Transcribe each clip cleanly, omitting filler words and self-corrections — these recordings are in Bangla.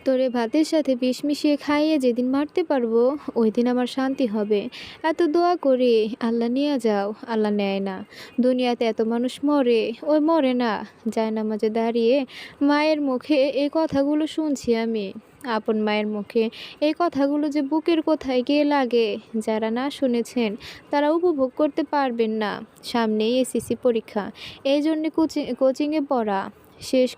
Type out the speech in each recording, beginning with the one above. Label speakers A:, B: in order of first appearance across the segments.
A: তোরে ভাতের সাথে বিষ মিশিয়ে খাইয়ে যেদিন মারতে পারবো ওই দিন আমার শান্তি হবে। এত দোয়া করি আল্লাহ নিয়ে যাও, আল্লাহ নেয় না। দুনিয়াতে এত মানুষ মরে, ওই মরে না। জায়নামাজে দাঁড়িয়ে মায়ের মুখে এই কথাগুলো শুনছি আমি। আপন মায়ের মুখে এই কথাগুলো যে বুকের কোথায় গিয়ে লাগে, যারা না শুনেছেন তারা উপভোগ করতে পারবেন না। সামনেই এসএসসি পরীক্ষা, এই জন্যে কোচিংয়ে পড়া শেষ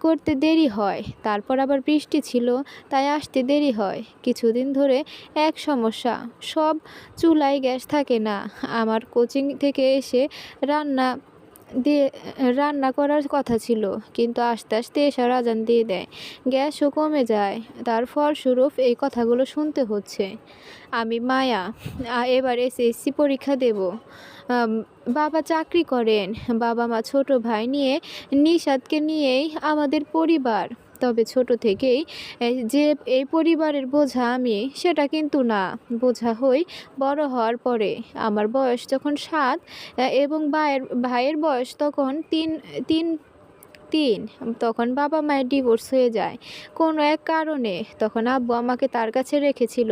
A: করতে দেরি হয়। তারপর আবার বৃষ্টি ছিল, তাই আসতে দেরি হয়। কিছুদিন ধরে এক সমস্যা, সব চুলায় গ্যাস থাকে না। আমার কোচিং থেকে এসে রান্না দিয়ে রান্না করার কথা ছিল, কিন্তু আস্তে আস্তে এশার আজান দিয়ে দেয়, গ্যাসও কমে যায়। তার ফলস্বরূপ এই কথাগুলো শুনতে হচ্ছে। আমি মায়া, এবার এসএসসি পরীক্ষা দেব। আম, বাবা চাকরি করেন, বাবা মা ছোট ভাই নিয়ে নিশাদকে নিয়েই আমাদের পরিবার। তবে ছোট থেকেই যে এই পরিবারের বোঝা আমি, সেটা কিন্তু না। বোঝা হই বড় হওয়ার পরে। আমার বয়স যখন 7 এবং ভাইয়ের বয়স তখন তিন তিন তিন তখন বাবা মায়ের ডিভোর্স হয়ে যায় কোনো এক কারণে। তখন আব্বু আমাকে তার কাছে রেখেছিল।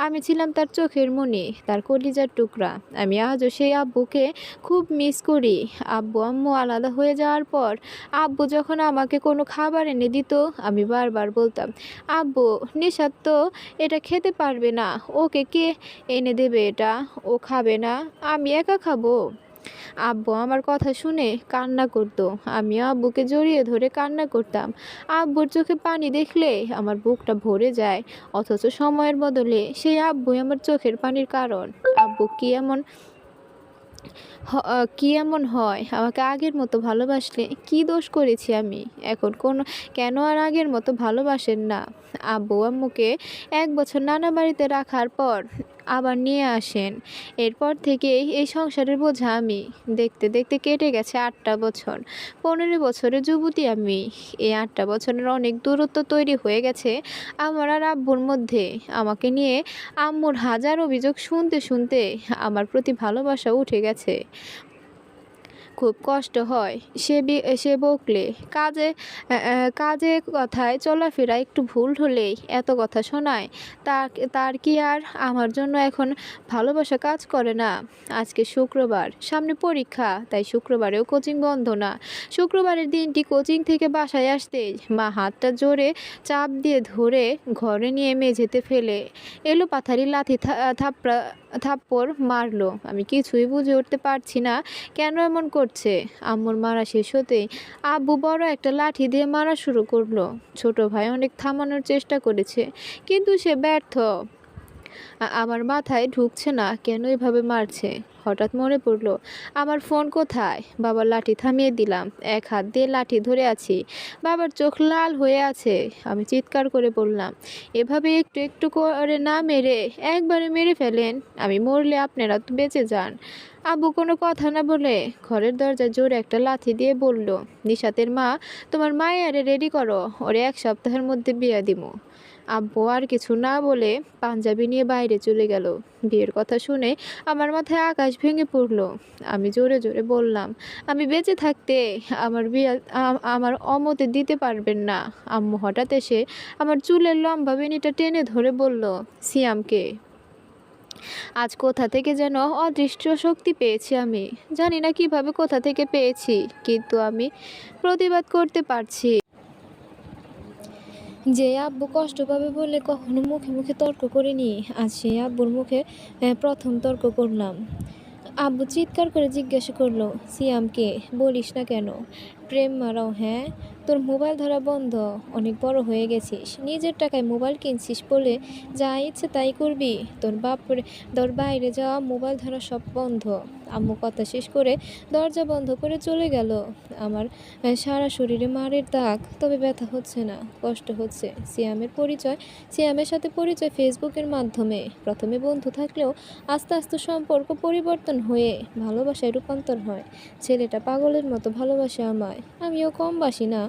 A: আমি ছিলাম তার চোখের মণি, তার কলিজার টুকরা। আমি আজও সেই আব্বুকে খুব মিস করি। আব্বু আম্মু আলাদা হয়ে যাওয়ার পর আব্বু যখন আমাকে কোনো খাবার এনে দিত, আমি বারবার বলতাম, আব্বু নিশাত তো এটা খেতে পারবে না, ওকে কে এনে দেবে এটা? ও খাবে না, আমি একা খাবো। আব্বু আমার কথা শুনে কান্না করতো, আমিও আব্বুকে জড়িয়ে ধরে কান্না করতাম। আব্বুর চোখে পানি দেখলে আমার বুকটা ভরে যায়, অথচ সময়ের বদলে সেই আব্বুই আমার চোখের পানির কারণ। আব্বু কি এমন হয় আমাকে আগের মতো ভালোবাসলে? কি দোষ করেছি আমি? এখন কেন আর আগের মতো ভালোবাসেন না? আব্বু আম্মুকে 1 বছর নানা বাড়িতে রাখার পর আবার নিয়ে আসেন। এরপর থেকেই এই সংসারের বোঝা আমি। দেখতে দেখতে কেটে গেছে 8টা বছর। 15 বছরের যুবতী আমি। এই 8টা বছরের অনেক দূরত্ব তৈরি হয়ে গেছে আমার আর আব্বুর মধ্যে। আমাকে নিয়ে আম্মুর হাজার অভিযোগ শুনতে শুনতে আমার প্রতি ভালোবাসা উঠে গেছে। খুব কষ্ট হয় সে বকলে, কাজে কথায় চলাফেরা একটু ভুল হলেই এত কথা শোনায়। তার কি আর আমার জন্য এখন ভালোবাসা কাজ করে না? আজকে শুক্রবার, সামনে পরীক্ষা, তাই শুক্রবারেও কোচিং বন্ধ না। শুক্রবারের দিনটি কোচিং থেকে বাসায় আসতেই মা হাতটা জোরে চাপ দিয়ে ধরে ঘরে নিয়ে মেঝেতে ফেলে এলোপাথারি লাথি থাপ্পড় মারলো। আমি কিছুই বুঝে উঠতে পারছি না কেন এমন করছে। আম্মুর মারা শেষ হতেই আব্বু বড় একটা লাঠি দিয়ে মারা শুরু করলো। ছোট ভাই অনেক থামানোর চেষ্টা করেছে, কিন্তু সে ব্যর্থ। আমার মাথায় ঢুকছে না কেন এভাবে মারছে। হঠাৎ মনে পড়লো আমার ফোন কোথায়। বাবার লাঠি থামিয়ে দিলাম, এক হাত দিয়ে লাঠি ধরে আছি। বাবার চোখ লাল হয়ে আছে। আমি চিৎকার করে বললাম, এভাবে একটু একটু করে না মেরে একবারে মেরে ফেলেন। আমি মরলে আপনারা তো বেঁচে যান। আব্বু কোনো কথা না বলে ঘরের দরজায় জোরে একটা লাথি দিয়ে বলল, নিশাতের মা, তোমার মায়েরে রেডি করো, ওরে 1 সপ্তাহের মধ্যে বিয়ে দিমু। আব্বু আর কিছু না বলে পাঞ্জাবি নিয়ে বাইরে চলে গেল। বিয়ের কথা শুনে আমার মাথায় আকাশ ভেঙে পড়ল। আমি জোরে জোরে বললাম, আমি বেঁচে থাকতে আমার অমতে দিতে পারবেন না। আম্মু হঠাৎ এসে আমার চুলের লম্বা বেনিটা টেনে ধরে বলল, সিয়ামকে। আজ কোথা থেকে যেন অদৃষ্ট শক্তি পেয়েছি আমি। জানি না কিভাবে, কোথা থেকে পেয়েছি, কিন্তু আমি প্রতিবাদ করতে পারছি। যে আব্বু কষ্ট পাবে বলে কখনো মুখে মুখে তর্ক করিনি, আজ সেই আব্বুর মুখে প্রথম তর্ক করলাম। আব্বু চিৎকার করে জিজ্ঞাসা করলো, সিয়ামকে বলিস না কেন? প্রেম মারাও? হ্যাঁ, তোর মোবাইল ধরা বন্ধ, অনেক বড় হয়ে গেছিস, নিজের টাকায় মোবাইল কিনছিস বলে যা ইচ্ছে তাই করবি। তোর বাইরে যাওয়া, মোবাইল ধরা সব বন্ধ। আম্মু কথা শেষ করে দরজা বন্ধ করে চলে গেল। আমার সারা শরীরে মারের দাগ, তবে ব্যথা হচ্ছে না, কষ্ট হচ্ছে। সিয়ামের সাথে পরিচয় ফেসবুকের মাধ্যমে। প্রথমে বন্ধু থাকলেও আস্তে আস্তে সম্পর্ক পরিবর্তন হয়ে ভালোবাসায় রূপান্তর হয়। ছেলেটা পাগলের মতো ভালোবাসে আমায়, আমিও কম বাসি না।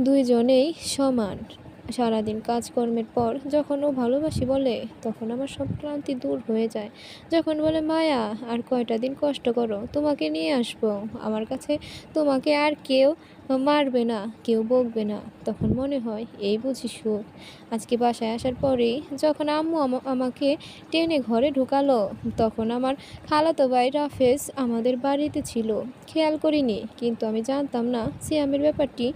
A: দুইজনেই সমান। সারাদিন কাজকর্মের পর যখন ও ভালোবাসি বলে, তখন আমার সব ক্লান্তি দূর হয়ে যায়। যখন বলে, মায়া আর কয়টা দিন কষ্ট করো, তোমাকে নিয়ে আসবো আমার কাছে, তোমাকে আর কেউ মারবে না, কেউ বকবে না। তখন মনে হয় এই বুঝি সুখ। আজকে বাসায় আসার পরেই যখন আম্মু আমাকে টেনে ঘরে ঢুকালো, তখন আমার খালাতো ভাই রাফেজ আমাদের বাড়িতে ছিল। খেয়াল করিনি, কিন্তু আমি জানতাম না সিয়ামের ব্যাপারটি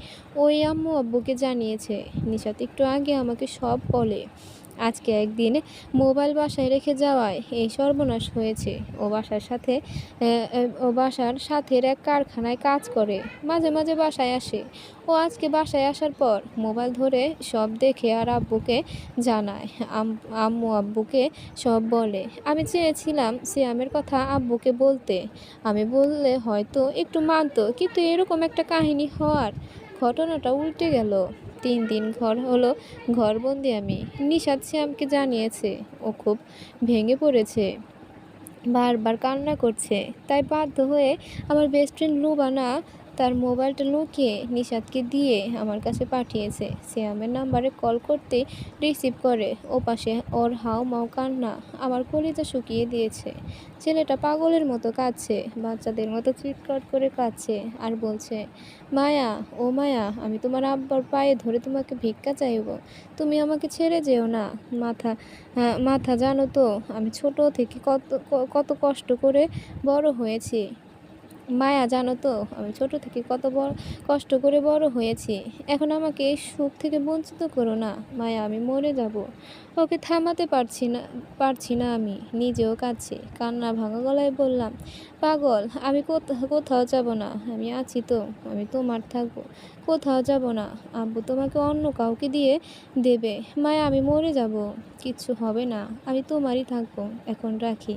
A: ওই আম্মু আব্বুকে জানিয়েছে। নিশাত একটু আগে আমাকে সব বলে। আজকে একদিন মোবাইল বাসায় রেখে যাওয়ায় এই সর্বনাশ হয়েছে। ও বাসার সাথের এক কারখানায় কাজ করে, মাঝে মাঝে বাসায় আসে। ও আজকে বাসায় আসার পর মোবাইল ধরে সব দেখে আর আব্বুকে জানায়। আম্মু আব্বুকে সব বলে। আমি চেয়েছিলাম সিয়ামের কথা আব্বুকে বলতে, আমি বললে হয়তো একটু মানতো, কিন্তু এরকম একটা কাহিনী হওয়ার ঘটনাটা উল্টে গেল। 3 দিন হলো ঘরবন্দি আমি। নিশাত শ্যামকে জানিয়েছে। ও খুব ভেঙে পড়েছে, বারবার কান্না করছে। তাই বাধ্য হয়ে আমার বেস্ট ফ্রেন্ড লুবানা তার মোবাইলটা লুকিয়ে নিশাতকে দিয়ে আমার কাছে পাঠিয়েছে। সিয়ামের নাম্বারে কল করতেই রিসিভ করে। ওপাশে ওর হাউমাউ কান্না আমার কলিজা শুকিয়ে দিয়েছে। ছেলেটা পাগলের মতো কাঁদছে, বাচ্চাদের মতো চিৎকার করে কাঁদছে আর বলছে, মায়া, ও মায়া, আমি তোমার আব্বার পায়ে ধরে তোমাকে ভিক্ষা চাইব, তুমি আমাকে ছেড়ে যেও না। মাথা মাথা জানো তো আমি ছোট থেকে কত কষ্ট করে বড় হয়েছি। মায়া, জানো তো আমি ছোট থেকে কত বড় কষ্ট করে বড় হয়েছি। এখন আমাকে এই সুখ থেকে বঞ্চিত করো না। মায়া, আমি মরে যাব। ওকে থামাতে পারছি না আমি নিজেও কাঁদছি। কান্না ভাঙা গলায় বললাম, পাগল, আমি কোথাও যাব না। আমি আছি তো, আমি তোমার থাকবো, কোথাও যাব না। আব্বু তোমাকে অন্য কাউকে দিয়ে দেবে। মায়া, আমি মরে যাব, কিচ্ছু হবে না, আমি তোমারই থাকবো। এখন রাখি।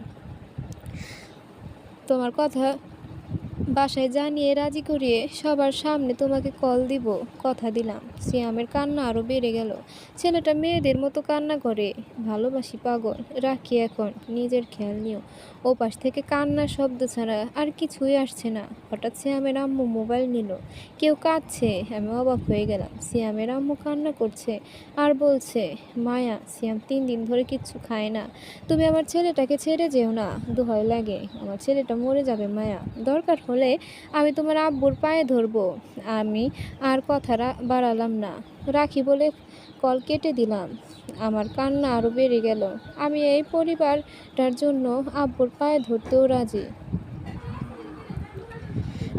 A: তোমার কথা বাসায় জানিয়ে রাজি করিয়ে সবার সামনে তোমাকে কল দিব, কথা দিলাম। সিয়ামের কান্না আরও বেড়ে গেল। ছেলেটা মেয়েদের মতো কান্না করে। ভালোবাসি পাগল, রাখি এখন, নিজের খেয়াল নিও। ওপাশ থেকে কান্নার শব্দ ছাড়া আর কিছুই আসছে না। হঠাৎ সিয়ামের আম্মু মোবাইল নিল। কেউ কাঁদছে। আমি অবাক হয়ে গেলাম। সিয়ামের আম্মু কান্না করছে আর বলছে, মায়া, সিয়াম 3 দিন ধরে কিচ্ছু খায় না, তুমি আমার ছেলেটাকে ছেড়ে যেও না, দোহাই লাগে, আমার ছেলেটা মরে যাবে। মায়া, দরকার হলে আমি তোমার আব্বুর পায়ে ধরবো। আমি আর কথা বাড়ালাম না, রাখি বলে কল কেটে দিলাম। আমার কান্না আরও বেড়ে গেল। আমি এই পরিবারটার জন্য আব্বুর পায়ে ধরতেও রাজি।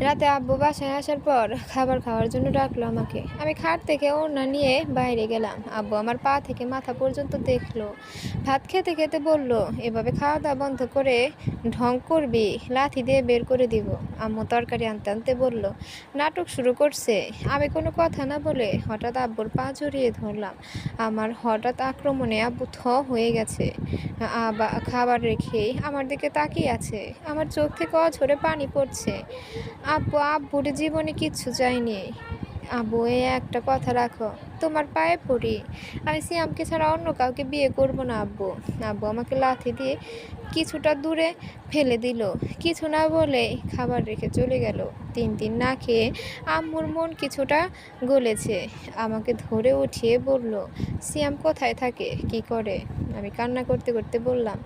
A: রাতে আব্বু বাসায় আসার পর খাবার খাওয়ার জন্য ডাকলো আমাকে। আমি খাট থেকে ওড়না নিয়ে বাইরে গেলাম। আব্বু আমার পা থেকে মাথা পর্যন্ত দেখলো। ভাত খেতে খেতে বলল, এভাবে খাওয়া দাওয়া বন্ধ করে ঢং করবি, লাথি দিয়ে বের করে দিব। আম্মু তরকারি আনতে আনতে বলল, নাটক শুরু করছে। আমি কোনো কথা না বলে হঠাৎ আব্বুর পা জড়িয়ে ধরলাম। আমার হঠাৎ আক্রমণে আব্বু হয়ে গেছে। খাবার রেখেই আমার দিকে তাকিয়ে আছে। আমার চোখ থেকে অঝরে পানি পড়ছে। আব্বুর জীবনে কিচ্ছু চাইনি। আব্বু, এই একটা কথা রাখো, তোমার পায়ে পড়ি, আমি সিয়ামকে ছাড়া অন্য কাউকে বিয়ে করব না। আব্বু আমাকে লাথি দিয়ে কিছুটা দূরে ফেলে দিল। কিছু না বলেই খাবার রেখে চলে গেল। 3 দিন না খেয়ে আম্মুর মন কিছুটা গলেছে। আমাকে ধরে উঠিয়ে বলল, সিয়াম কোথায় থাকে, কি করে? আমি কান্না করতে করতে বললাম,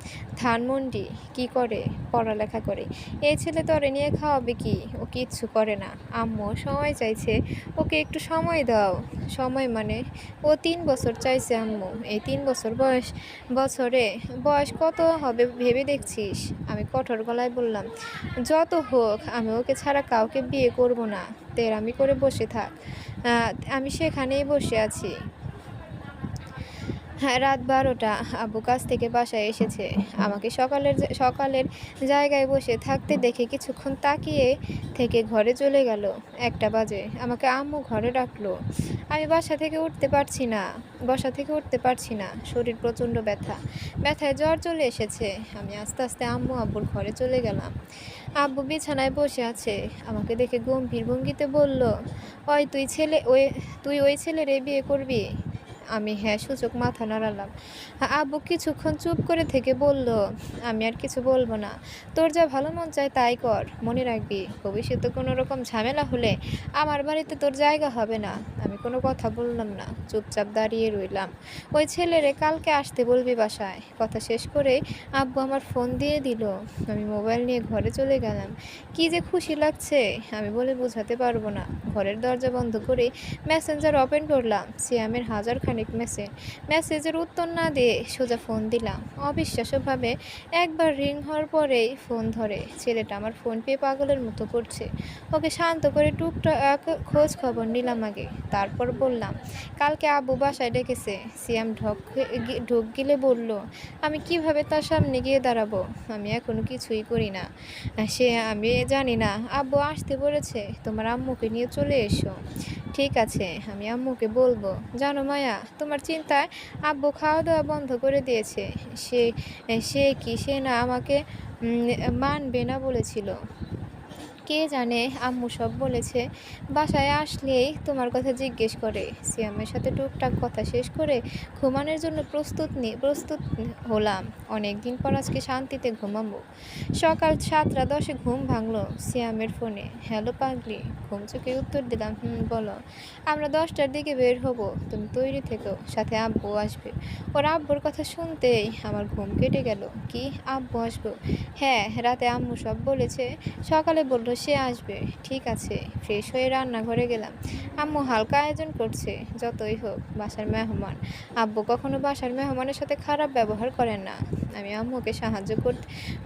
A: ধানমন্ডি। কি করে? পড়ালেখা করে। এই ছেলে তরে নিয়ে খাওয়াবে কি? ও কিচ্ছু করে না। আম্মু সময় চাইছে, ওকে একটু সময় দাও। সময় মানে? ও 3 বছর চাইছে আম্মু। এই 3 বয়স কত হবে ভেবে দেখছিস? আমি কঠোর গলায় বললাম, যত হোক আমি ওকে ছাড়া কাউকে বিয়ে করব না। তেরামি করে বসে থাক, আমি সেখানেই বসে আছি। হ্যাঁ, রাত 12টা। আব্বু কাছ থেকে বাসায় এসেছে। আমাকে সকালের জায়গায় বসে থাকতে দেখে কিছুক্ষণ তাকিয়ে থেকে ঘরে চলে গেল। 1টা বাজে। আমাকে আম্মু ঘরে ডাকলো। আমি বসা থেকে উঠতে পারছি না। শরীর প্রচণ্ড ব্যথায় জ্বর চলে এসেছে। আমি আস্তে আস্তে আম্মু আব্বুর ঘরে চলে গেলাম। আব্বু বিছানায় বসে আছে। আমাকে দেখে গম্ভীর ভঙ্গিতে বলল, তুই ওই ছেলেরে বিয়ে করবি? আমি হ্যাঁ সূচক মাথা নাড়ালাম। আব্বু কিছুক্ষণ চুপ করে থেকে বলল, আমি আর কিছু বলবো না। তোর যা ভালো মন চায় তাই কর। মনে রাখবি, ভবিষ্যতে কোনো রকম ঝামেলা হলে আমার বাড়িতে তোর জায়গা হবে না। আমি কোনো কথা বললাম না, চুপচাপ দাঁড়িয়ে রইলাম। ওই ছেলেরে কালকে আসতে বলবি বাসায়। কথা শেষ করেই আব্বু আমার ফোন দিয়ে দিল। আমি মোবাইল নিয়ে ঘরে চলে গেলাম। কি যে খুশি লাগছে আমি বলে বোঝাতে পারবো না। ঘরের দরজা বন্ধ করে মেসেঞ্জার ওপেন করলাম। সিয়ামের হাজারখানেক মেসেজের উত্তর না দিয়ে সোজা ফোন দিলাম। অবিশ্বাস্যভাবে একবার রিং হওয়ার পরেই ফোন ধরে। ছেলেটা আমার ফোন পেয়ে পাগলের মতো করছে। ওকে শান্ত করে টুকটাক খোঁজ খবর নিলাম আগে, তারপর বললাম, কালকে আব্বু বাসায় ডেকেছে। সিয়াম ঢোক গিলে বলল, আমি কিভাবে তার সামনে গিয়ে দাঁড়াবো? আমি এখনো কিছুই করি না। আমি জানি না। আব্বু আসতে বলেছে, তোমার আম্মুকে নিয়ে চলে এসো। ঠিক আছে, আমি আম্মুকে বলবো। জানো মায়া, তোমার চিন্তায় আব্বু খাওয়া দাওয়া বন্ধ করে দিয়েছে। সে সে না আমাকে মানবে না বলেছিল। কে জানে, আম্মু সব বলেছে। বাসায় আসলেই তোমার কথা জিজ্ঞেস করে। সিয়ামের সাথে টুকটাক কথা শেষ করে ঘুমানোর জন্য প্রস্তুত হলাম। অনেক দিন পর আজকে শান্তিতে ঘুমাবো। সকাল 7:10 ঘুম ভাঙলো সিয়ামের ফোনে। হ্যালো পাগলি। ঘুম চোখে উত্তর দিলাম, বলো। আমরা 10টার দিকে বের হব, তুমি তৈরি থেকো, সাথে আব্বু আসবে। ওর আব্বুর কথা শুনতেই আমার ঘুম কেটে গেল। কি, আব্বু আসবো? হ্যাঁ, রাতে আম্মু সব বলেছে। সকালে বলল সে আসবে। ঠিক আছে। ফ্রেশ হয়ে রান্নাঘরে গেলাম। আম্মু হালকা আয়োজন করছে। যতই হোক বাসার মেহমান। আব্বু কখনো বাসার মেহমানের সাথে খারাপ ব্যবহার করেন না। আমি আম্মুকে সাহায্য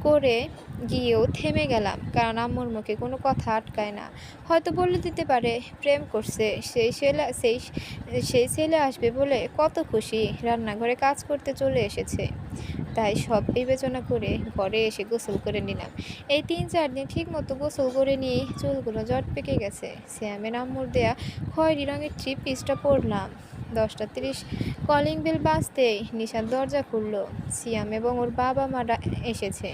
A: করে গিয়েও থেমে গেলাম, কারণ আম্মুর মুখে কোনো কথা আটকায় না। হয়তো বলে দিতে পারে প্রেম করছে, সেই ছেলে আসবে বলে কত খুশি, রান্নাঘরে কাজ করতে চলে এসেছে। তাই সব বিবেচনা করে ঘরে এসে গোসল করে নিলাম। এই 3-4 দিন ঠিক মতো গোসল করে নিয়ে চুলগুলো জট পেকে গেছে। শ্যামের আম্মুর দেয়া খয়েরি রঙের 3 পিসটা পরলাম। 10:30 কলিং বেল বাজতেই নিশার দরজা খুলল। সিয়াম এবং ওর বাবা মারা এসেছে।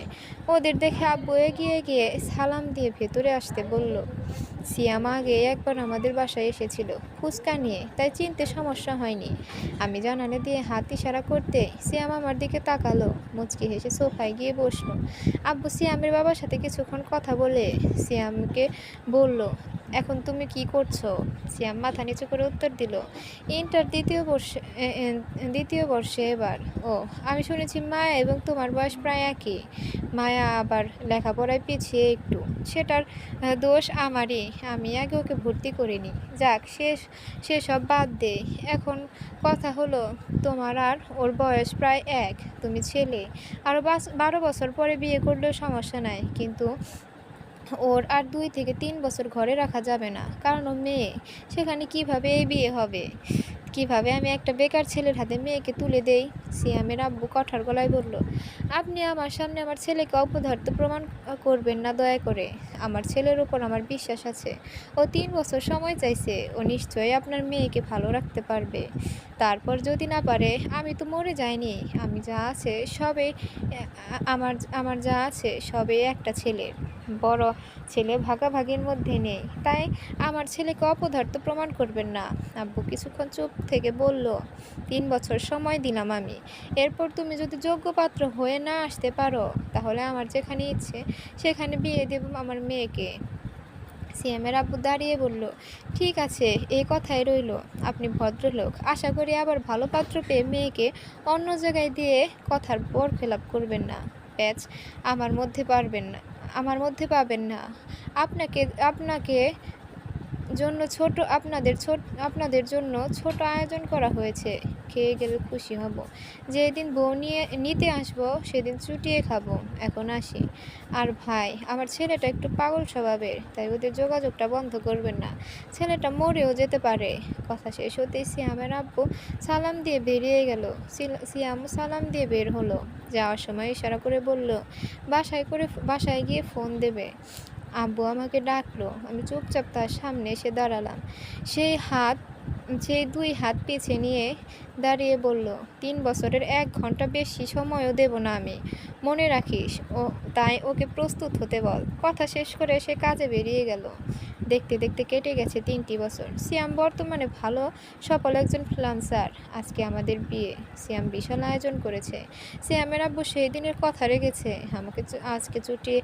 A: ওদের দেখে আব্বু এগিয়ে গিয়ে সালাম দিয়ে ভেতরে আসতে বলল। সিয়াম আগে একবার আমাদের বাসায় এসেছিল ফুচকা নিয়ে, তাই চিনতে সমস্যা হয়নি। আমি জানালা দিয়ে হাত ইশারা করতে সিয়াম আমার দিকে তাকালো, মুচকি হেসে সোফায় গিয়ে বসলো। আব্বু সিয়ামের বাবার সাথে কিছুক্ষণ কথা বলে সিয়ামকে বলল, এখন তুমি কি করছো? সিয়াম মাথা নিচু করে উত্তর দিল, ইন্টার দ্বিতীয় বর্ষে এবার। ও, আমি শুনেছি মায়া এবং তোমার বয়স প্রায় একই। মায়া আবার লেখাপড়ায় পিছিয়ে একটু, সেটার দোষ আমারই। আমি আগে ওকে ভর্তি করিনি। যাক, সেসব বাদ দে। এখন কথা হলো, তোমার আর ওর বয়স প্রায় এক। তুমি ছেলে, আরও 12 বছর পরে বিয়ে করলেও সমস্যা নাই, কিন্তু ওর আর 2 থেকে 3 বছর ঘরে রাখা যাবে না, কারণ ও মেয়ে। সেখানে কিভাবে এই বিয়ে হবে? কিভাবে আমি একটা বেকার ছেলের হাতে মেয়েকে তুলে দেই? সিয়ামের আব্বু কঠার গলায় বলল, আপনি আমার সামনে আমার ছেলেকে অপদার্থ প্রমাণ করবেন না দয়া করে। আমার ছেলের উপর আমার বিশ্বাস আছে। ও 3 বছর সময় চাইছে। ও নিশ্চয়ই আপনার মেয়েকে ভালো রাখতে পারবে। তারপর যদি না পারে, আমি তো মরে যাইনি। আমি যা আছে সবে আমার যা আছে সবে একটা ছেলের। বড় ছেলে ভাগাভাগির মধ্যে নেই, তাই আমার ছেলেকে অপদার্থ প্রমাণ করবেন না। আব্বু কিছুক্ষণ চুপ থেকে বলল, 3 বছর সময় দিলাম আমি। এরপর তুমি যদি যোগ্য পাত্র হয়ে না আসতে পারো, তাহলে আমার যেখানে ইচ্ছে সেখানে বিয়ে দেব আমার মেয়েকে। সিএমের আব্বু দাঁড়িয়ে বলল, ঠিক আছে, এই কথাই রইল। আপনি ভদ্রলোক। আশা করি আবার ভালো পাত্র পেয়ে মেয়েকে অন্য জায়গায় দিয়ে কথার বরখেলাপ করবেন না। প্যাচ আমার মধ্যে পাবেন না। আপনাকে আপনাদের জন্য ছোট আয়োজন করা হয়েছে। খেয়ে গেলে খুশি হব। যেদিন বউ নিতে আসবো সেদিন চুটিয়ে খাবো। এখন আসি। আর ভাই, আমার ছেলেটা একটু পাগল স্বভাবের, তাই ওদের যোগাযোগটা বন্ধ করবেন না। ছেলেটা মরেও যেতে পারে। কথা শেষ হতেই সিয়ামের আব্বু সালাম দিয়ে বেরিয়ে গেল। সিয়ামও সালাম দিয়ে বের হলো। যাওয়ার সময় ইশারা করে বলল, বাসায় গিয়ে ফোন দেবে। আব্বু আমাকে ডাকলো। আমি চুপচাপ তার সামনে এসে দাঁড়ালাম। সেই 2 হাত পিছে নিয়ে দাঁড়িয়ে বলল, 3 বছরের 1 ঘন্টা বেশি সময়ও দেব না আমি। মনে রাখিস। তাই ওকে প্রস্তুত হতে বল। কথা শেষ করে সে কাজে বেরিয়ে গেল। দেখতে দেখতে কেটে গেছে 3টি বছর। সিয়াম বর্তমানে ভালো সফল একজন ফ্রিল্যান্সার। আজকে আমাদের বিয়ে। সিয়াম বিশাল আয়োজন করেছে। সিয়ামের আব্বু সেই দিনের কথা রেখেছে। আমাকে আজকে চুটিয়ে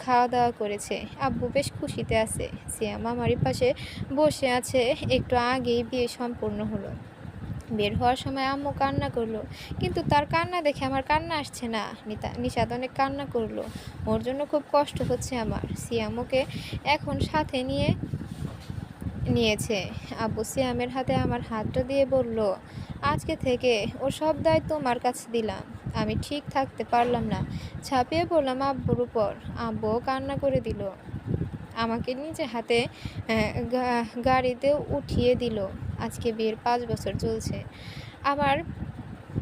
A: খাওয়া দাওয়া করেছে। আব্বু বেশ খুশিতে আছে। সিয়াম আমারই পাশে বসে আছে। একটু আগেই বিয়ে সম্পূর্ণ হলো। বের হওয়ার সময় আম্মু কান্না করলো, কিন্তু তার কান্না দেখে আমার কান্না আসছে না। নিশাদ অনেক কান্না করলো। ওর জন্য খুব কষ্ট হচ্ছে আমার। সিয়ামকে এখন সাথে নিয়েছে। আব্বু সিয়ামের হাতে আমার হাতটা দিয়ে বলল, আজকে থেকে ওর সব দায়িত্ব তোমার কাছে দিলাম। আমি ঠিক থাকতে পারলাম না, ঝাঁপিয়ে পড়লাম আব্বুর উপর। আব্বুও কান্না করে দিল। আমাকে নিজে হাতে গাড়িতে উঠিয়ে দিল। আজকে বিয়ের 5 বছর চলছে। আমার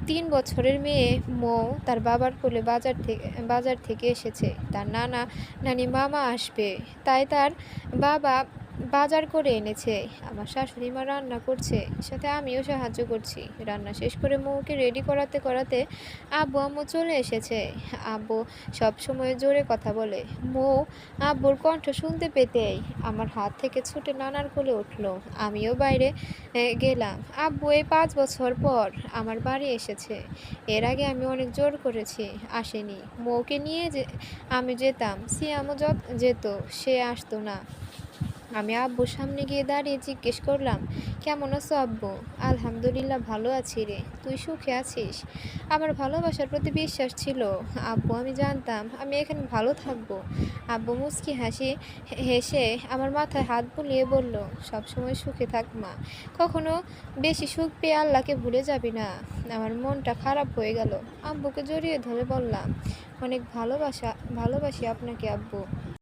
A: 3 বছরের মেয়ে মৌ তার বাবার কোলে বাজার থেকে এসেছে। তার নানা নানি মামা আসবে, তাই তার বাবা বাজার করে এনেছে। আমার শাশুড়ি মা রান্না করছে, সাথে আমিও সাহায্য করছি। রান্না শেষ করে মৌকে রেডি করাতে করাতে আব্বু আম্মু চলে এসেছে। আব্বু সব সময় জোরে কথা বলে। মৌ আব্বুর কণ্ঠ শুনতে পেতেই আমার হাত থেকে ছুটে নানার কোলে উঠলো। আমিও বাইরে গেলাম। আব্বু এই 5 বছর পর আমার বাড়ি এসেছে। এর আগে আমি অনেক জোর করেছি, আসেনি। মৌকে নিয়ে আমি যেতাম, সিয়ামও যেত, সে আসতো না। আমি আব্বুর সামনে গিয়ে দাঁড়িয়ে জিজ্ঞেস করলাম, কেমন আছো আব্বু? আলহামদুলিল্লাহ ভালো আছি রে, তুই সুখে আছিস? আমার ভালোবাসার প্রতি বিশ্বাস ছিল আব্বু, আমি জানতাম আমি এখানে ভালো থাকবো। আব্বু মুচকি হেসে আমার মাথায় হাত বুলিয়ে বলল, সবসময় সুখে থাক মা, কখনো বেশি সুখ পেয়ে আল্লাহকে ভুলে যাবি না। আমার মনটা খারাপ হয়ে গেল। আব্বুকে জড়িয়ে ধরে বললাম, অনেক ভালোবাসি আপনাকে আব্বু।